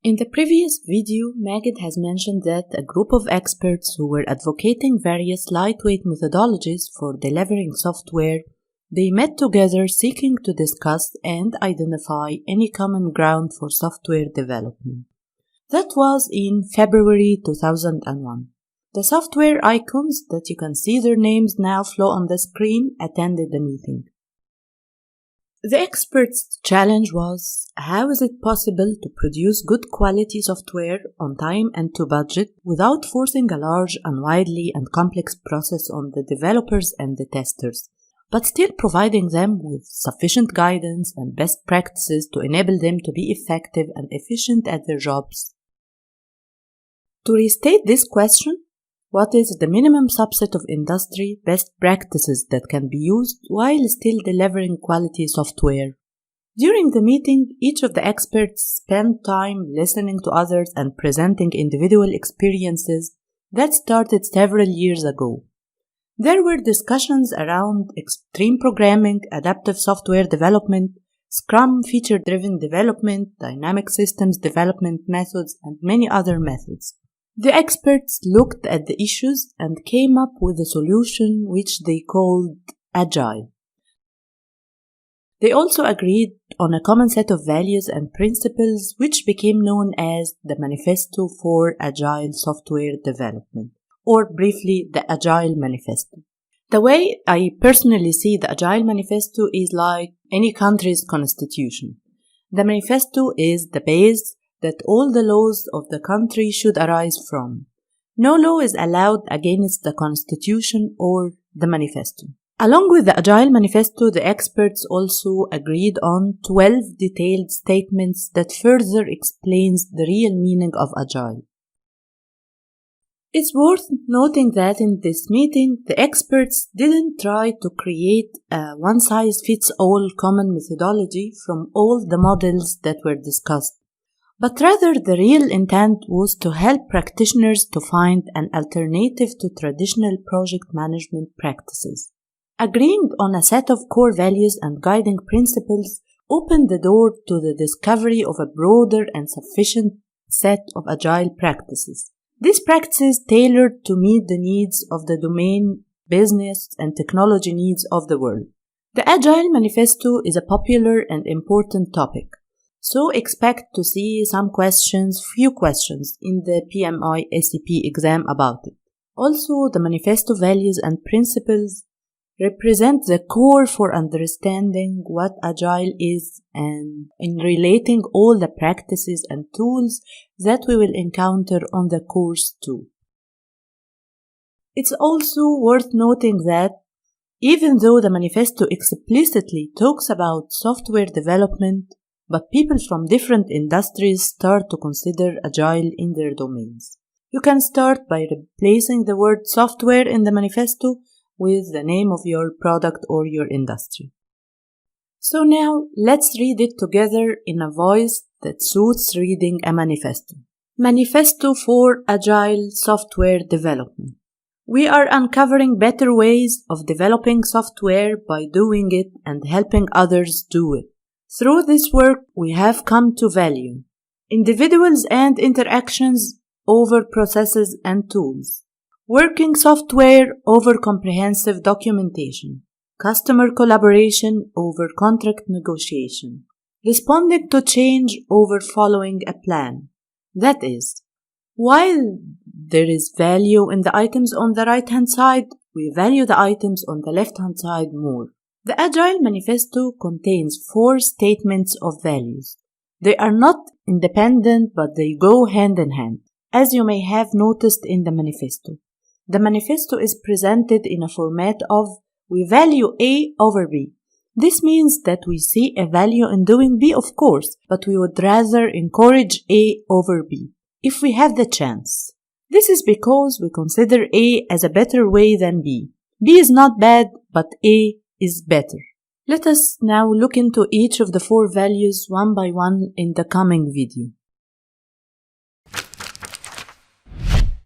In the previous video, Magid has mentioned that a group of experts who were advocating various lightweight methodologies for delivering software, they met together seeking to discuss and identify any common ground for software development. That was in February 2001. The software icons that you can see their names now flow on the screen attended the meeting. The experts' challenge was, how is it possible to produce good quality software on time and to budget without forcing a large, unwieldy, and complex process on the developers and the testers, but still providing them with sufficient guidance and best practices to enable them to be effective and efficient at their jobs? To restate this question, what is the minimum subset of industry best practices that can be used while still delivering quality software? During the meeting, each of the experts spent time listening to others and presenting individual experiences that started several years ago. There were discussions around extreme programming, adaptive software development, Scrum feature-driven development, dynamic systems development methods, and many other methods. The experts looked at the issues and came up with a solution which they called Agile. They also agreed on a common set of values and principles which became known as the Manifesto for Agile Software Development, or briefly the Agile Manifesto. The way I personally see the Agile Manifesto is like any country's constitution. The manifesto is the base that all the laws of the country should arise from. No law is allowed against the Constitution or the Manifesto. Along with the Agile Manifesto, the experts also agreed on 12 detailed statements that further explains the real meaning of Agile. It's worth noting that in this meeting, the experts didn't try to create a one-size-fits-all common methodology from all the models that were discussed, but rather the real intent was to help practitioners to find an alternative to traditional project management practices. Agreeing on a set of core values and guiding principles opened the door to the discovery of a broader and sufficient set of agile practices. These practices tailored to meet the needs of the domain, business, and technology needs of the world. The Agile Manifesto is a popular and important topic, so expect to see few questions in the PMI-ACP exam about it. Also, the manifesto values and principles represent the core for understanding what Agile is and in relating all the practices and tools that we will encounter on the course too. It's also worth noting that even though the manifesto explicitly talks about software development, but people from different industries start to consider Agile in their domains. You can start by replacing the word software in the manifesto with the name of your product or your industry. So now, let's read it together in a voice that suits reading a manifesto. Manifesto for Agile Software Development. We are uncovering better ways of developing software by doing it and helping others do it. Through this work, we have come to value individuals and interactions over processes and tools, working software over comprehensive documentation, customer collaboration over contract negotiation, responding to change over following a plan. That is, while there is value in the items on the right-hand side, we value the items on the left-hand side more. The Agile Manifesto contains 4 statements of values. They are not independent, but they go hand in hand, as you may have noticed in the manifesto. The manifesto is presented in a format of we value A over B. This means that we see a value in doing B, of course, but we would rather encourage A over B, if we have the chance. This is because we consider A as a better way than B. B is not bad, but A is better. Let us now look into each of the 4 values one by one in the coming video.